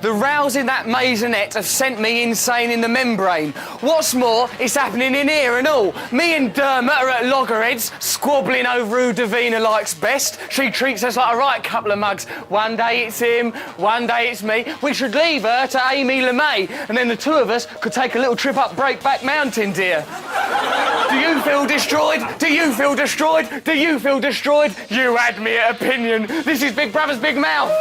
The rows in that maisonette have sent me insane in the membrane. What's more, it's happening in here and all. Me and Dermot are at loggerheads, squabbling over who Davina likes best. She treats us like a right couple of mugs. One day it's him, one day it's me. We should leave her to Amy LeMay, and then the two of us could take a little trip up Breakback Mountain, dear. Do you feel destroyed? Do you feel destroyed? Do you feel destroyed? You had me at opinion. This is Big Brother's Big Mouth.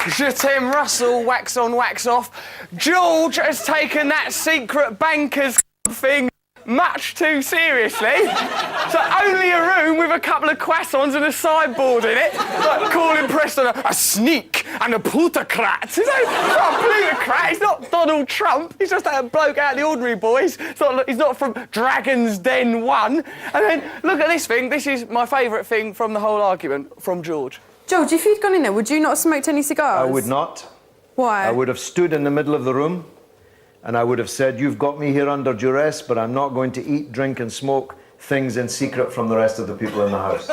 Je t'aime, Russell, wax on, wax off. George has taken that secret bankers thing much too seriously. So only a room with a couple of croissants and a sideboard in it. Like calling Preston a sneak and a plutocrat. He's not a plutocrat, he's not Donald Trump. He's just a bloke out of the ordinary boys. He's not from Dragon's Den 1. And then, look at this thing. This is my favourite thing from the whole argument from George. George, if you'd gone in there, would you not have smoked any cigars? I would not. Why? I would have stood in the middle of the room and I would have said, you've got me here under duress, but I'm not going to eat, drink and smoke things in secret from the rest of the people in the house.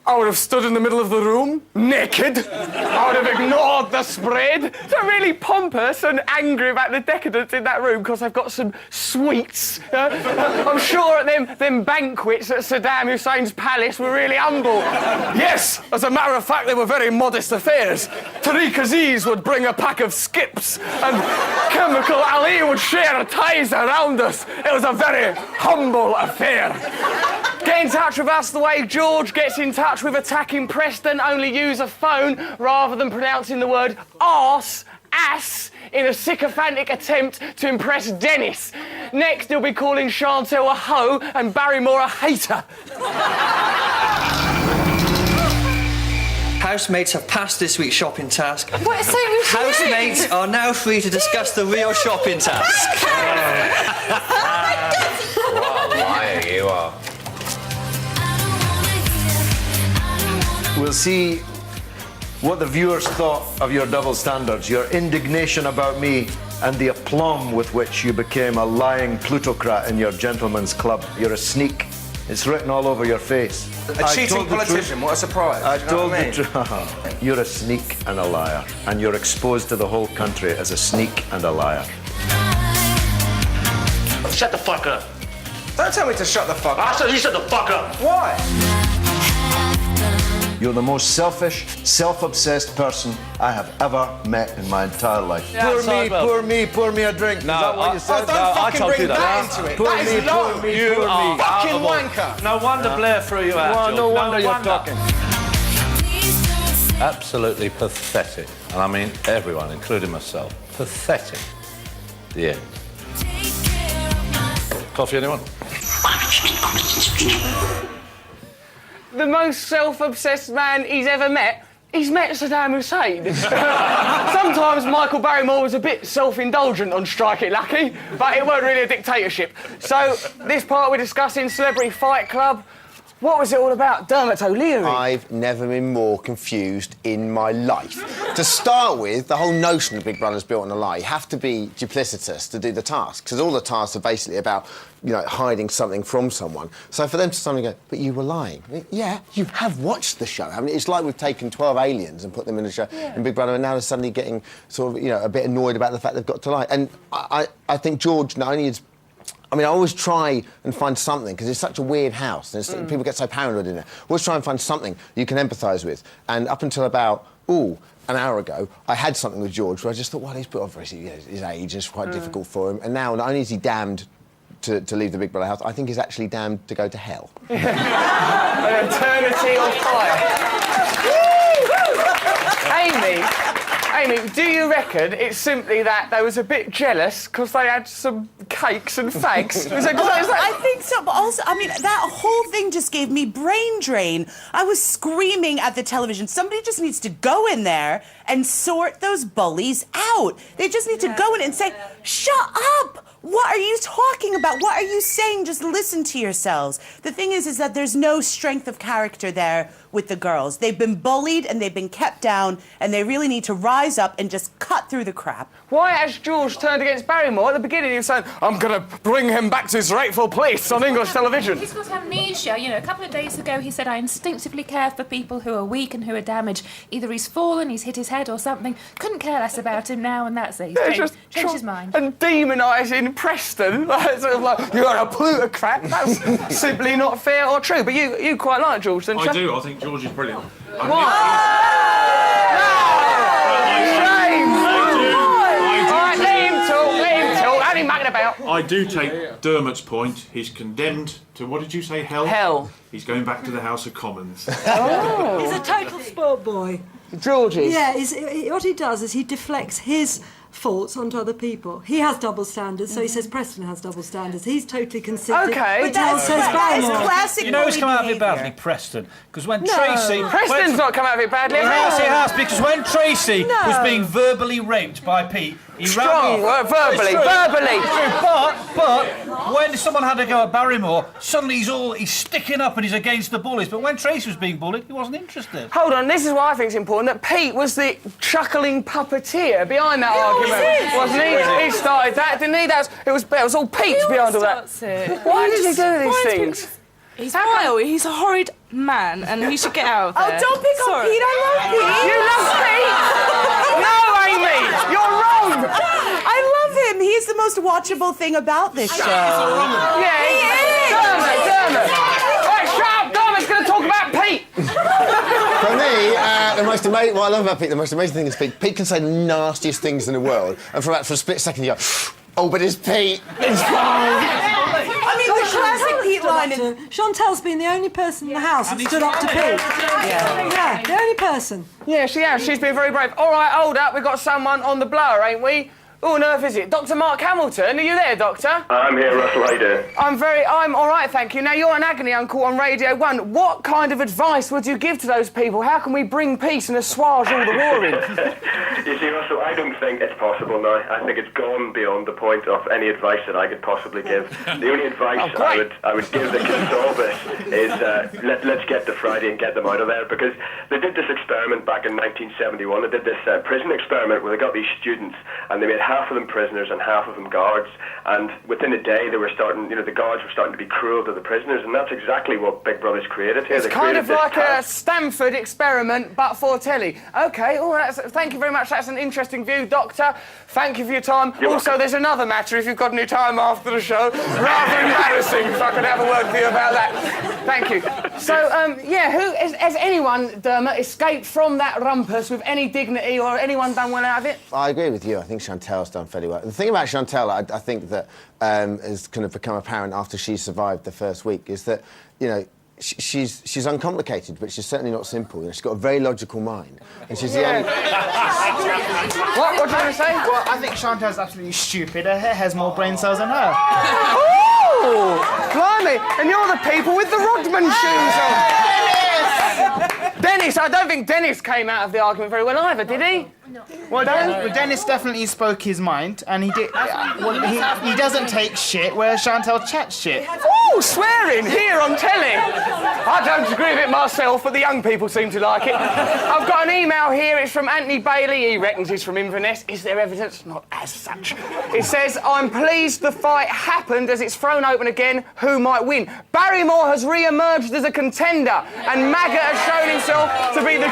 I would have stood in the middle of the room, naked. I would have ignored the spread. So really pompous and angry about the decadence in that room because I've got some sweets. I'm sure at them banquets at Saddam Hussein's palace were really humble. Yes, as a matter of fact, they were very modest affairs. Tariq Aziz would bring a pack of skips and Chemical Ali would share ties around us. It was a very humble affair. Get in touch with us the way George gets in touch with attacking Preston. Only use a phone rather than pronouncing the word arse, ass, in a sycophantic attempt to impress Dennis. Next, he'll be calling Chantel a hoe and Barrymore a hater. Housemates have passed this week's shopping task. What, so we should Housemates are now free to discuss the real shopping task. What a liar you are. We'll see what the viewers thought of your double standards, your indignation about me, and the aplomb with which you became a lying plutocrat in your gentleman's club. You're a sneak. It's written all over your face. A cheating politician, what a surprise. I told the truth. You're a sneak and a liar, and you're exposed to the whole country as a sneak and a liar. Shut the fuck up. Don't tell me to shut the fuck up. I said you shut the fuck up. Why? You're the most selfish, self-obsessed person I have ever met in my entire life. Yeah, pour me, pour me, pour me a drink. No, Is that what you said? don't fucking bring that into it. Pour That me, is pour low. me, You pour are me. Fucking wanker. No wonder Blair threw you out. Well, no George. wonder you're talking. Absolutely pathetic. And I mean everyone, including myself. Pathetic. The end. Coffee, anyone? The most self-obsessed man he's ever met. He's met Saddam Hussein. Sometimes Michael Barrymore was a bit self-indulgent on Strike It Lucky, but it weren't really a dictatorship. So, this part we're discussing Celebrity Fight Club. What was it all about? Dermot O'Leary. I've never been more confused in my life. To start with, the whole notion of Big Brother's built on a lie. You have to be duplicitous to do the tasks, because all the tasks are basically about, you know, hiding something from someone. So for them to suddenly go, but you were lying. Yeah, you have watched the show. I mean, it's like we've taken 12 aliens and put them in a show in Big Brother, and now they're suddenly getting sort of, you know, a bit annoyed about the fact they've got to lie. And I think George not only is... I mean, I always try and find something, because it's such a weird house, and people get so paranoid in it. Always try and find something you can empathise with. And up until about, an hour ago, I had something with George where I just thought, well, he's put off his age, it's quite difficult for him. And now, not only is he damned to leave the Big Brother house, I think he's actually damned to go to hell. An eternity of fire. Amy, do you reckon it's simply that they was a bit jealous because they had some cakes and fags? I think so, but also, I mean, that whole thing just gave me brain drain. I was screaming at the television. Somebody just needs to go in there and sort those bullies out. They just need to go in and say, shut up! What are you talking about? What are you saying? Just listen to yourselves. The thing is that there's no strength of character there with the girls. They've been bullied and they've been kept down, and they really need to rise up and just cut through the crap. Why has George turned against Barrymore? At the beginning he was saying, I'm going to bring him back to his rightful place on English television. He's got amnesia. You know, a couple of days ago he said, I instinctively care for people who are weak and who are damaged. Either he's fallen, he's hit his head or something. Couldn't care less about him now, and that's it. He's changed his mind. And demonising Preston, sort of like, you're a plutocrat. That's simply not fair or true. But you quite like George, don't you? I do. I think George is brilliant. What? Shame! Right, let him talk. How are you mucking about? I do take Dermot's point. He's condemned to, what did you say, hell? Hell. He's going back to the House of Commons. Oh. He's a total spoilt boy. Georgie? Yeah, what he does is he deflects his faults onto other people. He has double standards, so he says Preston has double standards. He's totally conceited. Okay. But that says Barrymore. Classic. You know who's come out of it badly? Preston. Because when Tracy... Preston's not come out of it badly. Yes, he has, because when Tracy was being verbally raped by Pete, he Strong, verbally. But when someone had to go at Barrymore, suddenly he's sticking up and he's against the bullies. But when Tracy was being bullied, he wasn't interested. Hold on, this is what I think is important, that Pete was the chuckling puppeteer behind that argument, wasn't he? He started that, didn't he? It was all Pete behind all that. Why did he do these things? He's vile. He's a horrid man, and he should get out of there. Oh, don't pick on Pete. I love Pete. You love Pete? No, Amy, you're wrong. I love him. He's the most watchable thing about this show. Yeah, he is. Dermot. Right, shut up. Dermot's going to talk about Pete. For me, what I love about Pete, the most amazing thing is Pete can say the nastiest things in the world, and for a split second you go, oh, but it's Pete. It's fine. I mean, the classic Pete line is... Chantel's been the only person in the house that stood up to Pete. Yeah, the only person. Yeah, she has. She's been very brave. All right, hold up. We've got someone on the blower, ain't we? Who on earth is it? Dr. Mark Hamilton? Are you there, Doctor? I'm here, Russell. How you doing? I'm all right, thank you. Now, you're an agony uncle on Radio 1. What kind of advice would you give to those people? How can we bring peace and assuage all the war in? You see, Russell, I don't think it's possible now. I think it's gone beyond the point of any advice that I could possibly give. The only advice I would give that can solve it is let's get to Friday and get them out of there, because they did this experiment back in 1971. They did this prison experiment where they got these students and they made half of them prisoners and half of them guards, and within a day they were starting, the guards were starting to be cruel to the prisoners, and that's exactly what Big Brother's created here. It's kind of like a Stanford experiment, but for telly. OK, thank you very much. That's an interesting view, Doctor. Thank you for your time. Also, there's another matter, if you've got any time after the show. Rather embarrassing, if I could have a word with you about that. Thank you. So, has anyone, Dermot, escaped from that rumpus with any dignity, or anyone done well out of it? I agree with you. I think Chantel's done fairly well. The thing about Chantel, I think that has kind of become apparent after she survived the first week, is that, she's uncomplicated, but she's certainly not simple. She's got a very logical mind, and she's the only... What did you want to say? Well, I think Chantel's absolutely stupid. Her hair has more brain cells than her. Oh, blimey! And you're the people with the Rodman shoes on. Dennis, I don't think Dennis came out of the argument very well either, did he? No. Well, Dennis definitely spoke his mind, and he did. He doesn't take shit, whereas Chantel chats shit. Oh, swearing here on telly. I don't agree with it myself, but the young people seem to like it. I've got an email here. It's from Anthony Bailey. He reckons he's from Inverness. Is there evidence? Not as such. It says, I'm pleased the fight happened as it's thrown open again. Who might win? Barrymore has re-emerged as a contender, and MAGA has shown himself to be the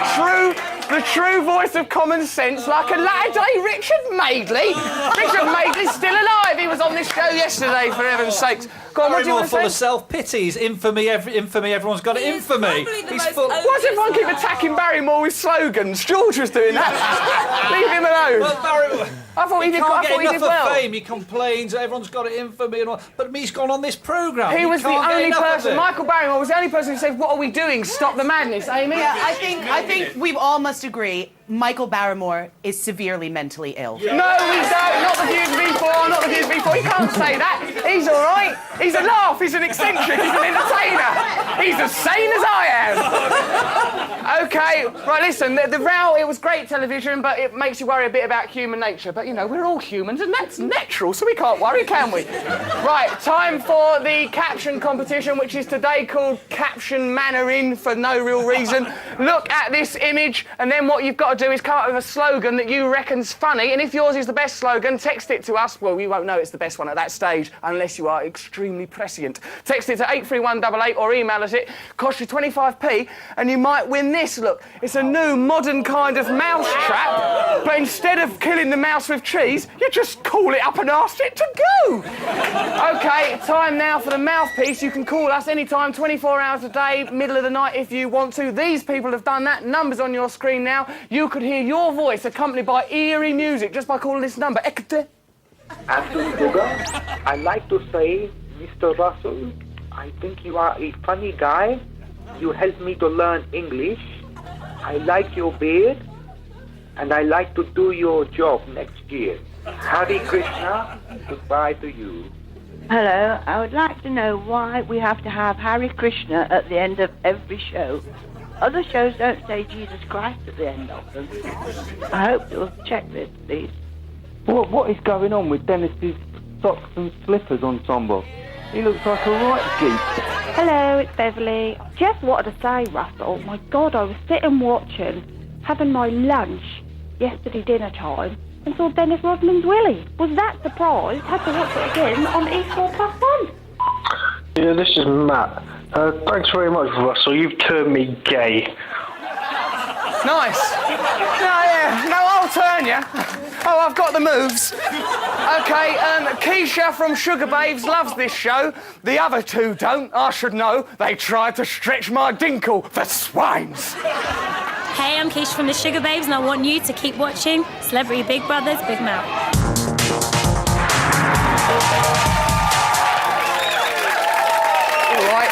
true voice of common sense, like a latter-day Richard Madeley. Richard Madeley's still alive. He was on this show yesterday, for heaven's sakes. Go on, what do you want to say? Full of self-pity. He's infamy, everyone's got infamy. He's full... Why does everyone keep attacking Barrymore with slogans? George was doing that. Leave him alone. Well, Barrymore... I thought he did well. Fame. He complains, everyone's got infamy and all, but he's gone on this programme. He was the only person, Michael Barrymore was the only person who said, what are we doing? Stop the madness, Amy. Yeah, I think we all must agree Michael Barrymore is severely mentally ill. No, we don't. Not the views before, not the views before. He can't say that. He's all right. He's a laugh. He's an eccentric. He's an entertainer. He's as sane as I am. OK, right, listen, the row, it was great television, but it makes you worry a bit about human nature. But you know, we're all humans and that's natural, so we can't worry, can we? Right, time for the caption competition, which is today called Caption Mannering for no real reason. Look at this image, and then what you've got to do is come up with a slogan that you reckon's funny, and if yours is the best slogan, text it to us. Well, you won't know it's the best one at that stage unless you are extremely prescient. Text it to 83188 or email us it. Costs you 25p, and you might win this. Look, it's a new modern kind of mouse trap, but instead of killing the mouse with cheese, you just call it up and ask it to go. OK, time now for the mouthpiece. You can call us anytime, 24 hours a day, middle of the night if you want to. These people have done that. Numbers on your screen now. You could hear your voice accompanied by eerie music just by calling this number. After sugar, I like to say, Mr. Russell, I think you are a funny guy. You helped me to learn English. I like your beard, and I like to do your job next year. Hare Krishna, goodbye to you. Hello, I would like to know why we have to have Hare Krishna at the end of every show. Other shows don't say Jesus Christ at the end of them. I hope you'll check this, please. What is going on with Dennis's socks and slippers ensemble? He looks like a right geek. Hello, it's Beverly. Just wanted to say, Russell, my God, I was sitting watching, having my lunch yesterday dinner time, and saw Dennis Rodman's Willie. Was that surprised? Had to watch it again on E4+1. Yeah, this is Matt. Thanks very much, Russell. You've turned me gay. Nice. No, I'll turn you. Oh, I've got the moves. OK, Keisha from Sugar Babes loves this show. The other two don't. I should know. They tried to stretch my dinkle for swines. Hey, I'm Keisha from the Sugar Babes, and I want you to keep watching Celebrity Big Brother's Big Mouth. All right.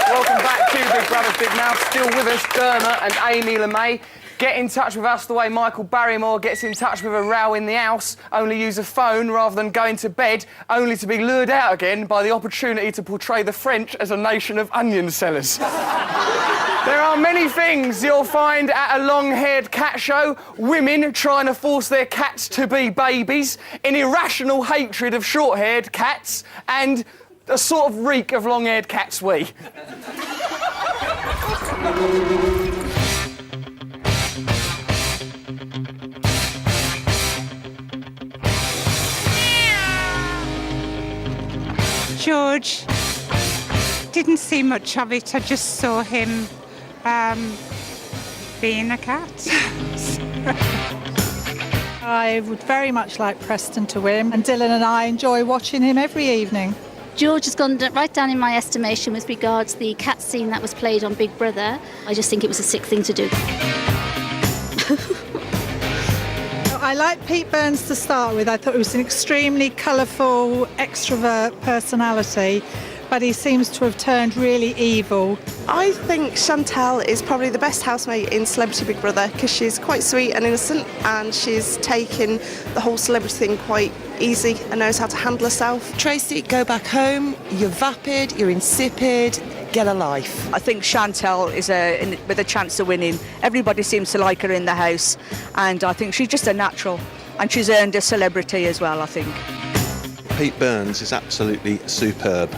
Welcome back to Big Brother's Big Mouth. Still with us, Dermot and Amy LeMay. Get in touch with us the way Michael Barrymore gets in touch with a row in the house. Only use a phone rather than going to bed, only to be lured out again by the opportunity to portray the French as a nation of onion sellers. There are many things you'll find at a long-haired cat show. Women trying to force their cats to be babies, an irrational hatred of short-haired cats, and a sort of reek of long-haired cat's wee. George, didn't see much of it. I just saw him being a cat. I would very much like Preston to win, and Dylan and I enjoy watching him every evening. George has gone right down in my estimation with regards to the cat scene that was played on Big Brother. I just think it was a sick thing to do. I like Pete Burns to start with. I thought he was an extremely colourful, extrovert personality, but he seems to have turned really evil. I think Chantal is probably the best housemate in Celebrity Big Brother because she's quite sweet and innocent, and she's taken the whole celebrity thing quite easy and knows how to handle herself. Tracy, go back home. You're vapid, you're insipid. Get a life. I think Chantal is with a chance of winning. Everybody seems to like her in the house, and I think she's just a natural, and she's earned a celebrity as well, I think. Pete Burns is absolutely superb,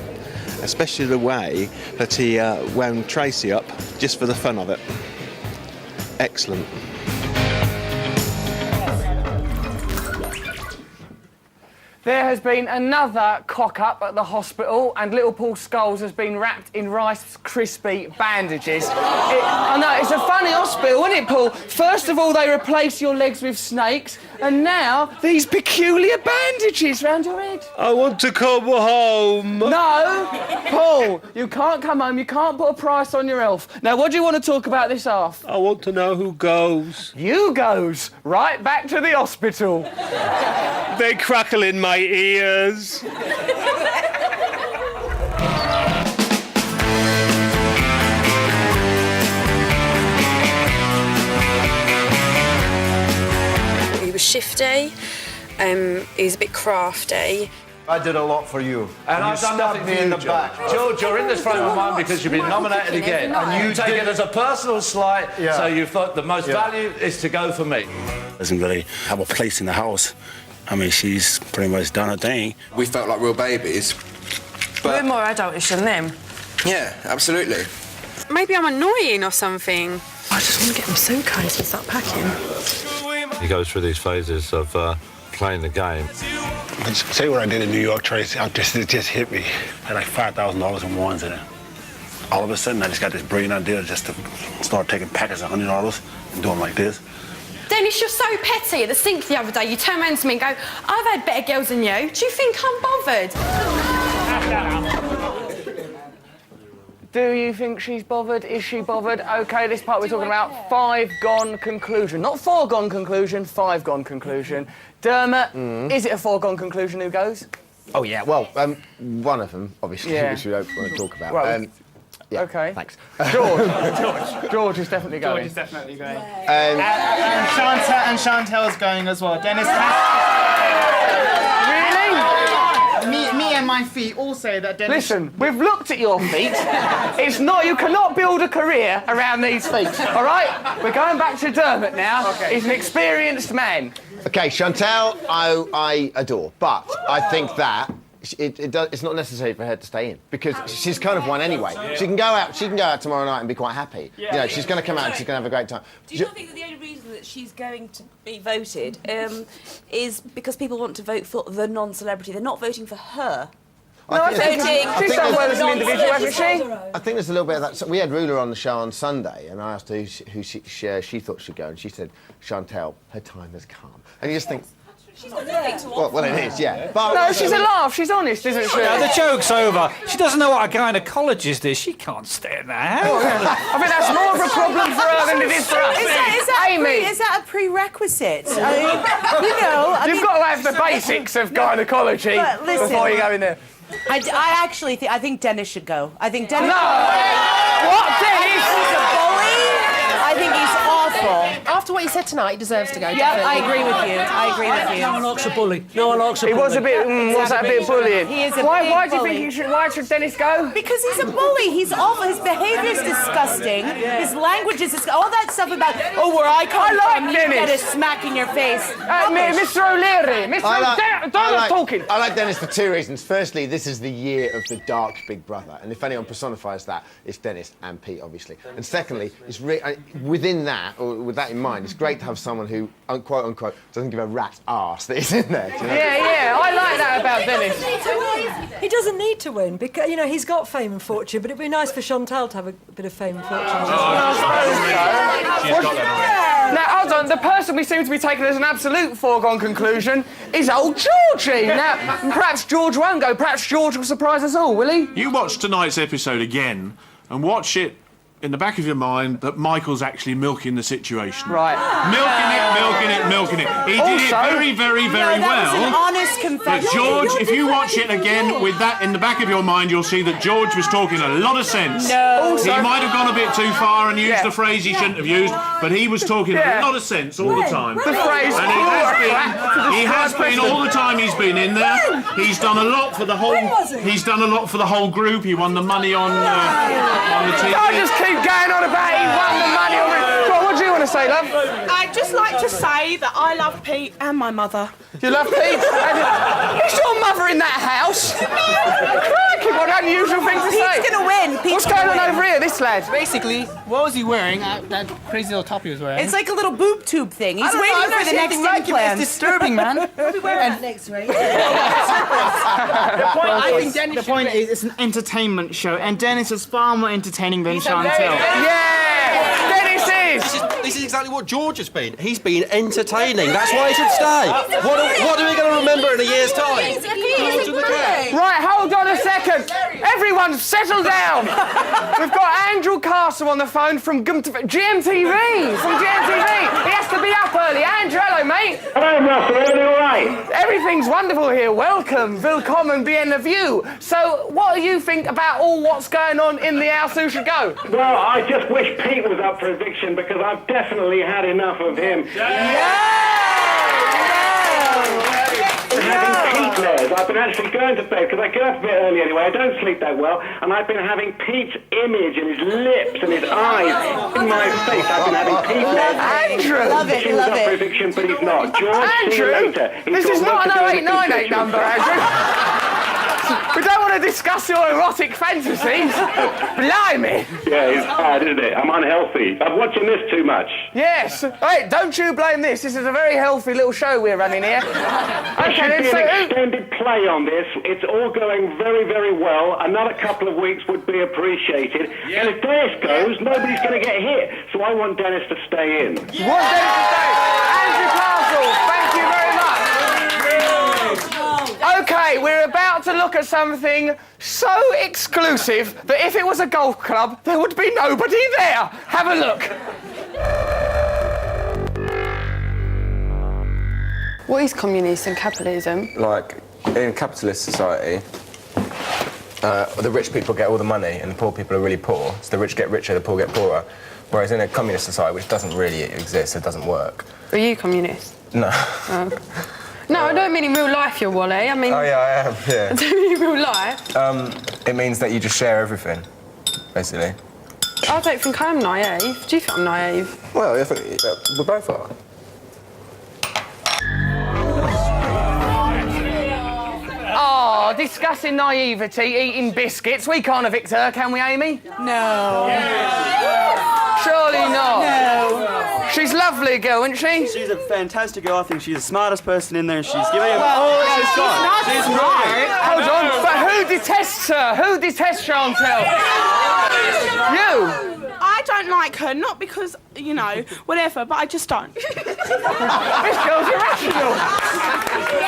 especially the way that he wound Tracy up just for the fun of it. Excellent. There has been another cock-up at the hospital, and little Paul Scholes has been wrapped in Rice Krispie bandages. I know, it's a funny hospital, isn't it, Paul? First of all, they replace your legs with snakes, and now these peculiar bandages round your head. I want to come home. No, Paul, you can't come home. You can't put a price on your health. Now, what do you want to talk about this after? I want to know who goes. You goes right back to the hospital. They crackle in my ears. He was shifty, he's a bit crafty. I did a lot for you. And I've done nothing me for in you, the back. George, you're in this frame of mind because you've been nominated again. And you take it as a personal slight, so you thought the most value is to go for me. Doesn't really have a place in the house. I mean, she's pretty much done her thing. We felt like real babies. We're more adultish than them. Yeah, absolutely. Maybe I'm annoying or something. I just want to get them suitcases and start packing. He goes through these phases of playing the game. I'll just tell you what I did in New York, Tracy. It just hit me. I had like $5,000 in ones in it. All of a sudden, I just got this brilliant idea just to start taking packets of $100 and doing like this. Dennis, you're so petty. At the sink the other day, you turn around to me and go, I've had better girls than you. Do you think I'm bothered? Do you think she's bothered? Is she bothered? OK, this part we're talking about 5-gone conclusion. Not 4-gone conclusion, 5-gone conclusion. Dermot, is it a 4-gone conclusion who goes? Oh, yeah, well, one of them, obviously, which we don't want to talk about. Well, yeah, OK. Thanks. George is definitely going. George is definitely going. And Chantel's going as well. Dennis Me and my feet all say that Dennis... Listen, we've looked at your feet. It's not... You cannot build a career around these feet, all right? We're going back to Dermot now. Okay. He's an experienced man. OK, Chantel, I adore, but I think that it's not necessary for her to stay in because she's kind of one anyway. She can go out tomorrow night and be quite happy. You know, she's going to come out and she's going to have a great time. Do you not think that the only reason that she's going to be voted is because people want to vote for the non-celebrity? They're not voting for her. I think she's done well as an individual, hasn't she? I think there's a little bit of that. So we had Ruler on the show on Sunday, and I asked her who she thought should go, and she said, Chantel, her time has come. And you just think... She's got nothing to offer. Well, it is, yeah. But, no, she's a laugh. She's honest, isn't she? Yeah, the joke's over. She doesn't know what a gynaecologist is. She can't stay in the house. I think that's more of a problem for her than it is for us. Is that a prerequisite? I mean, you know... You've got to have the basics of gynaecology before you go in there. I actually think Dennis should go. I think Dennis... No! What, Dennis? He's a bully. I think he's awful. After what he said tonight, he deserves to go. Yeah, I agree with you. I agree with you. No one likes a bully. No one likes a bully. He was a bit... was that a bit bullying? He is a why big do you bully. think he should... Why should Dennis go? Because he's a bully. He's awful. His behaviour is disgusting. His language is disgusting. All that stuff about, where I come from, you get a smack in your face. Mr. O'Leary, Donald's talking. I like Dennis for two reasons. Firstly, this is the year of the dark Big Brother, and if anyone personifies that, it's Dennis and Pete, obviously. And secondly, it's within that, or with that in mind, it's great to have someone who, quote unquote, doesn't give a rat's arse that is in there. Do you know? Yeah, I like that about Dennis. He doesn't need to win because, you know, he's got fame and fortune, but it'd be nice for Chantal to have a bit of fame and fortune. Now, hold on, the person we seem to be taking as an absolute foregone conclusion is old Georgie. Now, perhaps George won't go. Perhaps George will surprise us all, will he? You watch tonight's episode again and watch it in the back of your mind that Michael's actually milking the situation. Right. Milking it. He did it very, very, very well. That was an honest confession. But George, if you watch it again with that in the back of your mind, you'll see that George was talking a lot of sense. No. He might have gone a bit too far and used a phrase he shouldn't have used, but he was talking a lot of sense all the time. The phrase. And he has been all the time he's been in there. He's done a lot for the whole. He's done a lot for the whole group. He won the money on the TV. I just keep going on about he won the money on it. What do you want to say, love? I'd just like to say that I love Pete and my mother. You love Pete? Is your mother in that house? Crikey, what an unusual thing to say. Pete's gonna win. What's going on over here, this lad? Basically, what was he wearing? That crazy little top he was wearing. It's like a little boob tube thing. He's waiting for the next implant. It's disturbing, man. We'll be wearing that next week. The point is, it's an entertainment show, and Dennis is far more entertaining than Chantel. Yeah! Dennis is! This is exactly what George has been. He's been entertaining. That's why he should stay. What are we going to remember in a year's time? George and the cat. Right, hold on a second. Everyone, settle down. We've got Andrew Castle on the phone from GMTV. From GMTV. He has to be up early. Andrew, hello, mate. Hello, Russell. Are you all right? Everything's wonderful here. Welcome. Willkommen bienvenue. So, what do you think about all what's going on in the house? Who should go? Well, I just wish Pete was up for eviction because I've definitely had enough of him. Having Pete there, I've been actually going to bed, because I get up a bit early anyway, I don't sleep that well, and I've been having Pete's image and his lips and his eyes in my face. I've been having Pete there. Andrew! Love it, she was up for eviction, but he's not. George, see you later. This is not an 0898 number, Andrew. We don't want to discuss your erotic fantasies. Blimey. Yeah, it's hard, isn't it? I'm unhealthy. I'm watching this too much. Yes. Hey, don't you blame this. This is a very healthy little show we're running here. There should be an extended play on this. It's all going very, very well. Another couple of weeks would be appreciated. And if Dennis goes, nobody's going to get hit. So I want Dennis to stay in. You want Dennis to stay? Andrew Castle, thank you very much. OK, we're about to look at something so exclusive that if it was a golf club, there would be nobody there. Have a look. What is communism and capitalism? Like, in a capitalist society, the rich people get all the money and the poor people are really poor. So the rich get richer, the poor get poorer. Whereas in a communist society, which doesn't really exist, it doesn't work. Are you communist? No. Oh. No, I don't mean in real life you're Wally. I mean... Oh, yeah, I am, yeah. I don't mean in real life. It means that you just share everything, basically. I don't think I'm naive. Do you think I'm naive? Well, I think we both are. Oh, discussing naivety, eating biscuits. We can't evict her, can we, Amy? No. Surely not. No. She's lovely girl, isn't she? She's a fantastic girl. I think she's the smartest person in there. She's giving him... She's smart. Hold on, but who detests her? Who detests Chantel? You. I don't like her, not because, you know, whatever, but I just don't. This girl's irrational.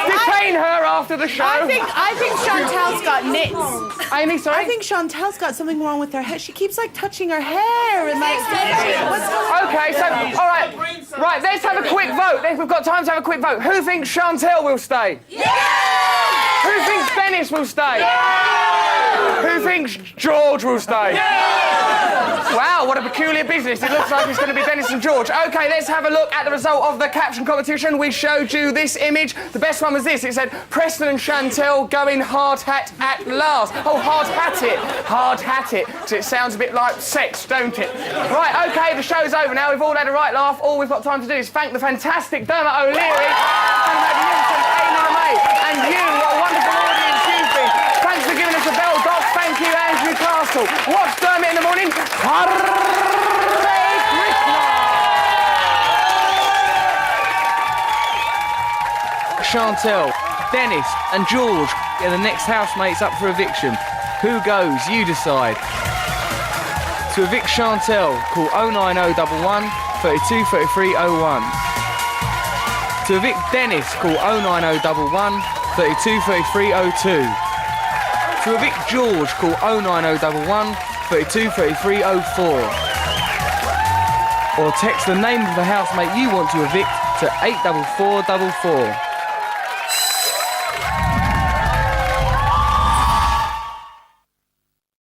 Detain her after the show. I think Chantel's got nits. Amy, sorry? I think Chantel's got something wrong with her hair. She keeps, like, touching her hair and, like... What's going on? OK, so, all right. Right, let's have a quick vote. We've got time to have a quick vote. Who thinks Chantel will stay? Yeah! Who thinks Dennis will stay? Yeah! Who thinks George will stay? Yeah! Wow, what a peculiar business. It looks like it's going to be Dennis and George. OK, let's have a look at the result of the caption competition. We showed you this image. The best one was this. It said, Preston and Chantel going hard hat at last. Oh, hard hat it. Hard hat it. Because it sounds a bit like sex, don't it? Right, OK, the show's over now. We've all had a right laugh. All we've got time to do is thank the fantastic Dermot O'Leary and magnificent Amy LeMay. And you, what a wonderful audience you've been. Thanks for giving us a bell, Doc. Thank you, Andrew Castle. Watch Dermot in the morning. Chantel, Dennis and George are the next housemates up for eviction. Who goes? You decide. To evict Chantel, call 09011 32 33 01. To evict Dennis, call 09011 32 33 02. To evict George, call 09011 32 33 04. Or text the name of the housemate you want to evict to 84444.